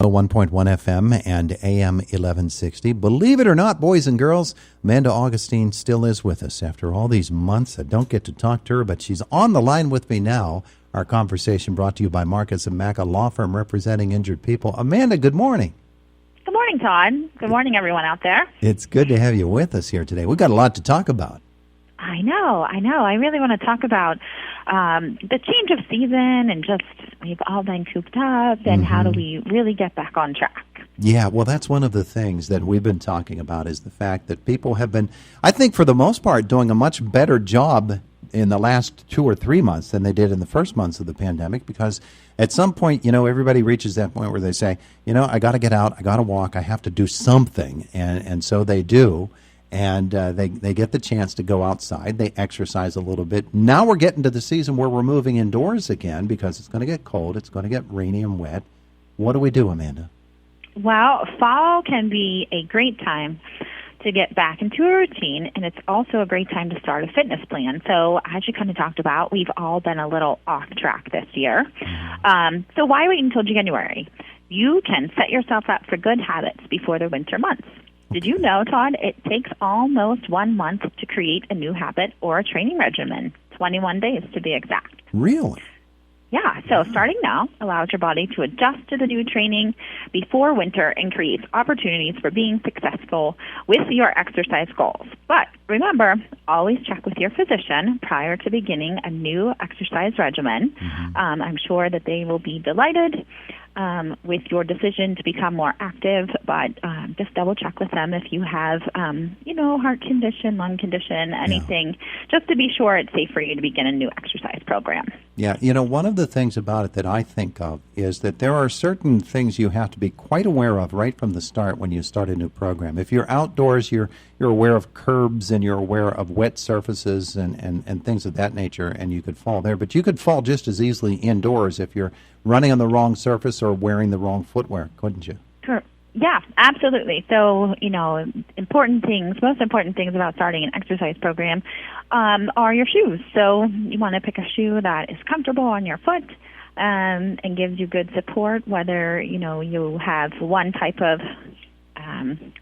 101.1 FM and AM 1160. Believe it or not, boys and girls, Amanda Augustine still is with us after all these months. I don't get to talk to her, but she's on the line with me now. Our conversation brought to you by Marcus & Mack, a law firm representing injured people. Amanda, good morning. Good morning, Todd. Good morning, everyone out there. It's good to have you with us here today. We've got a lot to talk about. I know. I really want to talk about the change of season and just we've all been cooped up and how do we really get back on track. Yeah, well, that's one of the things that we've been talking about is the fact that people have been, I think for the most part, doing a much better job in the last 2 or 3 months than they did in the first months of the pandemic, because at some point, everybody reaches that point where they say, I got to get out, I got to walk, I have to do something, and so they do. And they get the chance to go outside. They exercise a little bit. Now we're getting to the season where we're moving indoors again because it's going to get cold. It's going to get rainy and wet. What do we do, Amanda? Well, fall can be a great time to get back into a routine, and it's also a great time to start a fitness plan. So as you kind of talked about, we've all been a little off track this year. So why wait until January? You can set yourself up for good habits before the winter months. Did you know, Todd, it takes almost 1 month to create a new habit or a training regimen, 21 days to be exact. Really? Yeah, so starting now allows your body to adjust to the new training before winter and creates opportunities for being successful with your exercise goals. But remember, always check with your physician prior to beginning a new exercise regimen. I'm sure that they will be delighted with your decision to become more active, but just double check with them if you have, heart condition, lung condition, anything, just to be sure it's safe for you to begin a new exercise program. Yeah, one of the things about it that I think of is that there are certain things you have to be quite aware of right from the start when you start a new program. If you're outdoors, you're aware of curbs and you're aware of wet surfaces and things of that nature, and you could fall there. But you could fall just as easily indoors if you're running on the wrong surface or wearing the wrong footwear, couldn't you? Sure. Yeah, absolutely. So, most important things about starting an exercise program are your shoes. So you want to pick a shoe that is comfortable on your foot and gives you good support, whether, you have one type of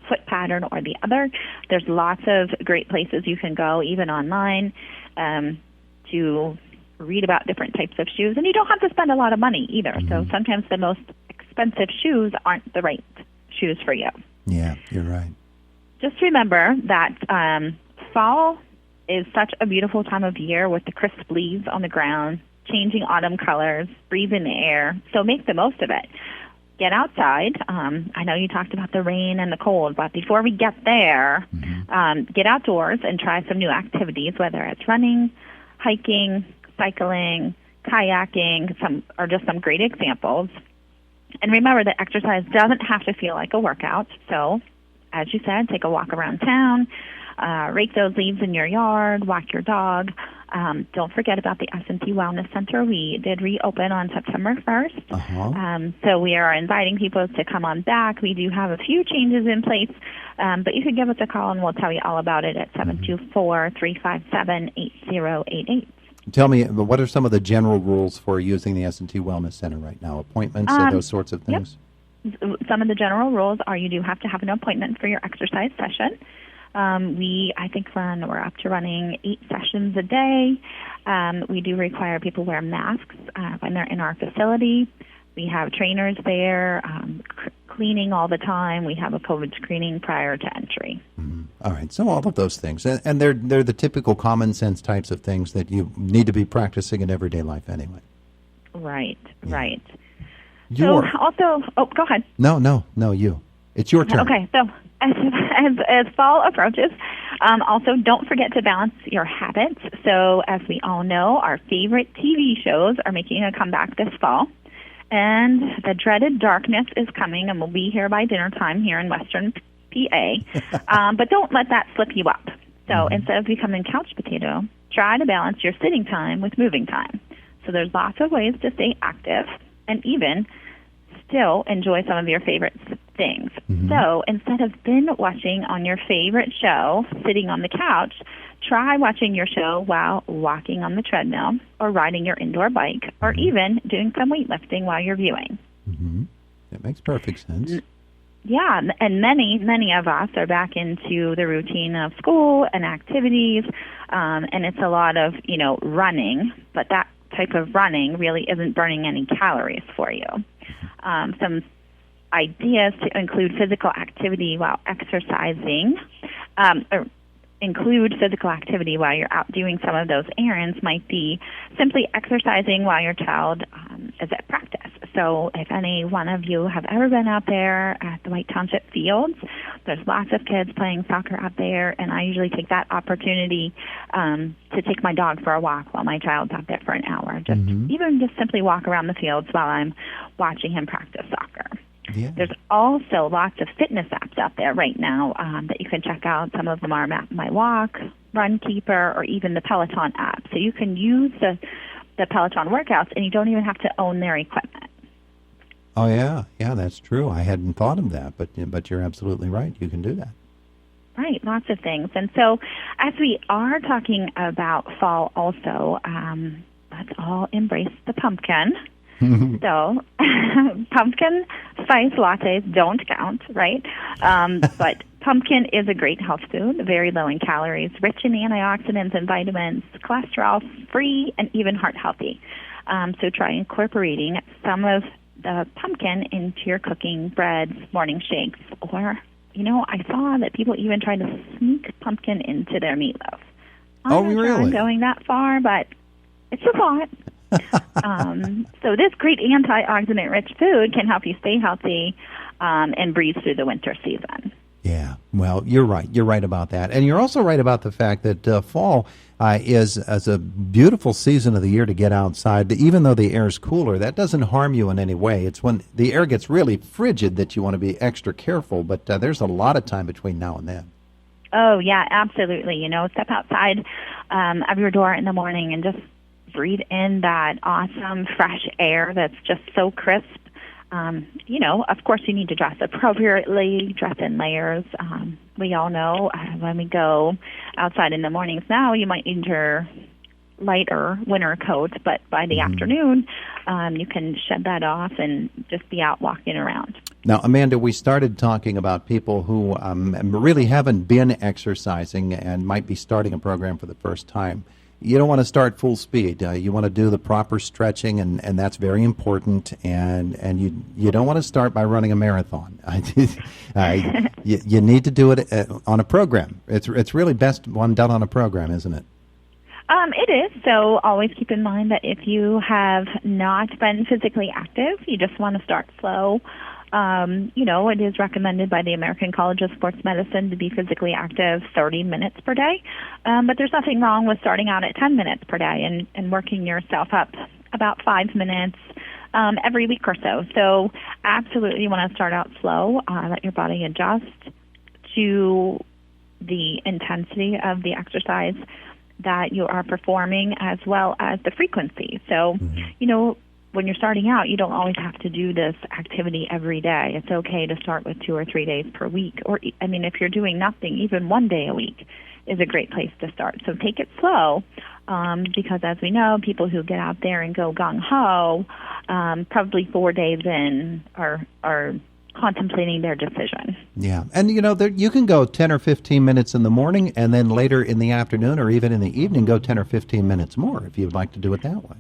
foot pattern or the other. There's lots of great places you can go, even online, to read about different types of shoes. And you don't have to spend a lot of money either. So sometimes the most expensive shoes aren't the right shoes for you. Yeah, you're right. Just remember that fall is such a beautiful time of year with the crisp leaves on the ground, changing autumn colors, breathe in the air. So make the most of it. Get outside. I know you talked about the rain and the cold, but before we get there, get outdoors and try some new activities, whether it's running, hiking, cycling, kayaking, are just some great examples. And remember that exercise doesn't have to feel like a workout. So, as you said, take a walk around town, rake those leaves in your yard, walk your dog. Don't forget about the S&T Wellness Center. We did reopen on September 1st. So we are inviting people to come on back. We do have a few changes in place, but you can give us a call and we'll tell you all about it at 724-357-8088. Tell me, what are some of the general rules for using the S&T Wellness Center right now? Appointments and those sorts of things? Yep. Some of the general rules are you do have to have an appointment for your exercise session. I think we're up to running 8 sessions a day. We do require people wear masks when they're in our facility. We have trainers there, cleaning all the time. We have a COVID screening prior to entry. All right, so all of those things. And they're the typical common sense types of things that you need to be practicing in everyday life anyway. Right, right. Go ahead. No, you. It's your turn. Okay, so as fall approaches, also don't forget to balance your habits. So as we all know, our favorite TV shows are making a comeback this fall. And the dreaded darkness is coming and will be here by dinner time here in Western PA. But don't let that slip you up. So instead of becoming couch potato, try to balance your sitting time with moving time. So there's lots of ways to stay active and even still enjoy some of your favorite things. So instead of binge watching on your favorite show, sitting on the couch, try watching your show while walking on the treadmill or riding your indoor bike or even doing some weightlifting while you're viewing. It makes perfect sense. Yeah, and many of us are back into the routine of school and activities, and it's a lot of, running, but that type of running really isn't burning any calories for you. Some ideas to include physical activity while exercising, or include physical activity while you're out doing some of those errands might be simply exercising while your child is at practice. So if any one of you have ever been out there at the White Township fields, there's lots of kids playing soccer out there, and I usually take that opportunity to take my dog for a walk while my child's out there for an hour. Even just simply walk around the fields while I'm watching him practice soccer. Yeah. There's also lots of fitness apps out there right now that you can check out. Some of them are My Walk, Runkeeper, or even the Peloton app. So you can use the Peloton workouts, and you don't even have to own their equipment. Oh, yeah, that's true. I hadn't thought of that, but you're absolutely right. You can do that. Right, lots of things. And so as we are talking about fall also, let's all embrace the pumpkin. So pumpkin spice lattes don't count, right? But pumpkin is a great health food, very low in calories, rich in antioxidants and vitamins, cholesterol-free, and even heart-healthy. So try incorporating some of the pumpkin into your cooking, breads, morning shakes, or, I saw that people even try to sneak pumpkin into their meatloaf. I'm not sure I'm going that far, but it's a thought. So this great antioxidant-rich food can help you stay healthy and breeze through the winter season. Yeah, well, you're right. You're right about that. And you're also right about the fact that fall is a beautiful season of the year to get outside. Even though the air is cooler, that doesn't harm you in any way. It's when the air gets really frigid that you want to be extra careful, but there's a lot of time between now and then. Oh, yeah, absolutely. Step outside of your door in the morning and just breathe in that awesome fresh air that's just so crisp. Of course you need to dress appropriately, dress in layers. We all know when we go outside in the mornings now, you might need your lighter winter coat, but by the afternoon, you can shed that off and just be out walking around. Now, Amanda, we started talking about people who really haven't been exercising and might be starting a program for the first time. You don't want to start full speed. You want to do the proper stretching, and that's very important. And you don't want to start by running a marathon. You need to do it on a program. It's really best one done on a program, isn't it? It is. So always keep in mind that if you have not been physically active, you just want to start slow. It is recommended by the American College of Sports Medicine to be physically active 30 minutes per day. But there's nothing wrong with starting out at 10 minutes per day and working yourself up about 5 minutes every week or so. So absolutely you want to start out slow, let your body adjust to the intensity of the exercise that you are performing as well as the frequency. So, when you're starting out, you don't always have to do this activity every day. It's okay to start with 2 or 3 days per week. Or, if you're doing nothing, even 1 day a week is a great place to start. So take it slow because, as we know, people who get out there and go gung-ho, probably 4 days in are contemplating their decision. Yeah. And, you can go 10 or 15 minutes in the morning and then later in the afternoon or even in the evening go 10 or 15 minutes more if you'd like to do it that way.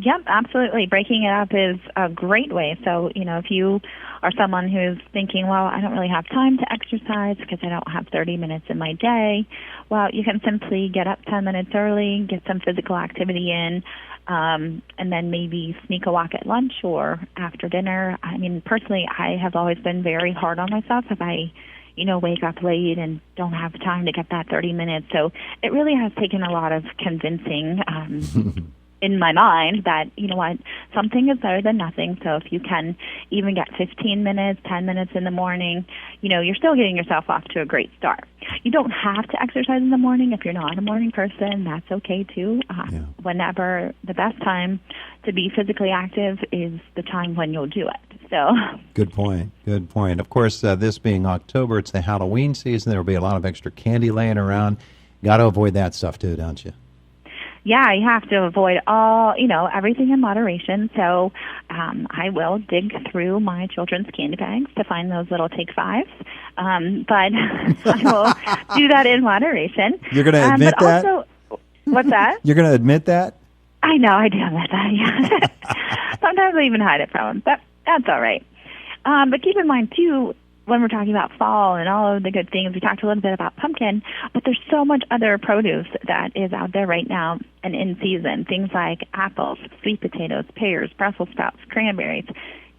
Yep, absolutely. Breaking it up is a great way. So, if you are someone who's thinking, well, I don't really have time to exercise because I don't have 30 minutes in my day, well, you can simply get up 10 minutes early, get some physical activity in, and then maybe sneak a walk at lunch or after dinner. Personally, I have always been very hard on myself if I wake up late and don't have time to get that 30 minutes. So it really has taken a lot of convincing in my mind that, something is better than nothing. So if you can even get 15 minutes, 10 minutes in the morning, you're still getting yourself off to a great start. You don't have to exercise in the morning. If you're not a morning person, that's okay too. Whenever the best time to be physically active is the time when you'll do it. So Good point. Of course, this being October, it's the Halloween season. There will be a lot of extra candy laying around. Got to avoid that stuff too, don't you? Yeah, you have to avoid everything in moderation. So I will dig through my children's candy bags to find those little Take Fives. But I will do that in moderation. You're going to admit that? Also, what's that? You're going to admit that? I know, I do admit that, yeah. Sometimes I even hide it from them, but that's all right. But keep in mind, too, when we're talking about fall and all of the good things, we talked a little bit about pumpkin, but there's so much other produce that is out there right now and in season. Things like apples, sweet potatoes, pears, Brussels sprouts, cranberries,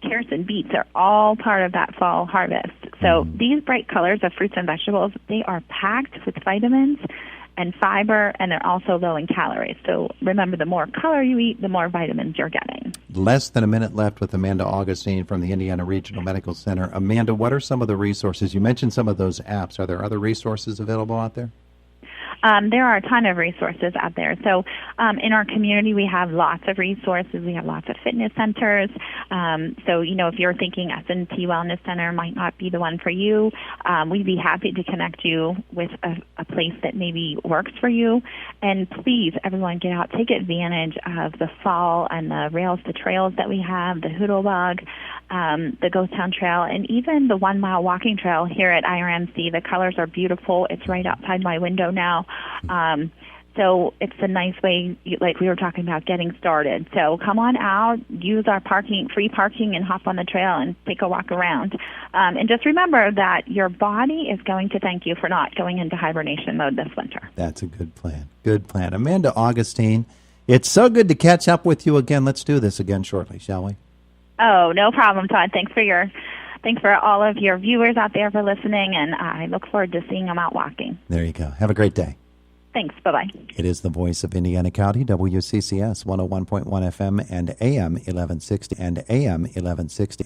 carrots, and beets are all part of that fall harvest. So these bright colors of fruits and vegetables, they are packed with vitamins and fiber, and they're also low in calories. So remember, the more color you eat, the more vitamins you're getting. Less than a minute left with Amanda Augustine from the Indiana Regional Medical Center. Amanda, what are some of the resources? You mentioned some of those apps. Are there other resources available out there? There are a ton of resources out there. So in our community, we have lots of resources. We have lots of fitness centers. So, if you're thinking S&T Wellness Center might not be the one for you, we'd be happy to connect you with a place that maybe works for you. And please, everyone, get out. Take advantage of the fall and the rails to trails that we have, the Hoodlebug, the Ghost Town Trail, and even the 1 mile walking trail here at IRMC. The colors are beautiful. It's right outside my window now. So it's a nice way, like we were talking about, getting started. So come on out, use our free parking, and hop on the trail and take a walk around. And just remember that your body is going to thank you for not going into hibernation mode this winter. That's a good plan. Good plan. Amanda Augustine, it's so good to catch up with you again. Let's do this again shortly, shall we? Oh, no problem, Todd. Thanks for all of your viewers out there for listening, and I look forward to seeing them out walking. There you go. Have a great day. Thanks. Bye-bye. It is the voice of Indiana County, WCCS 101.1 FM and AM 1160 and AM 1160.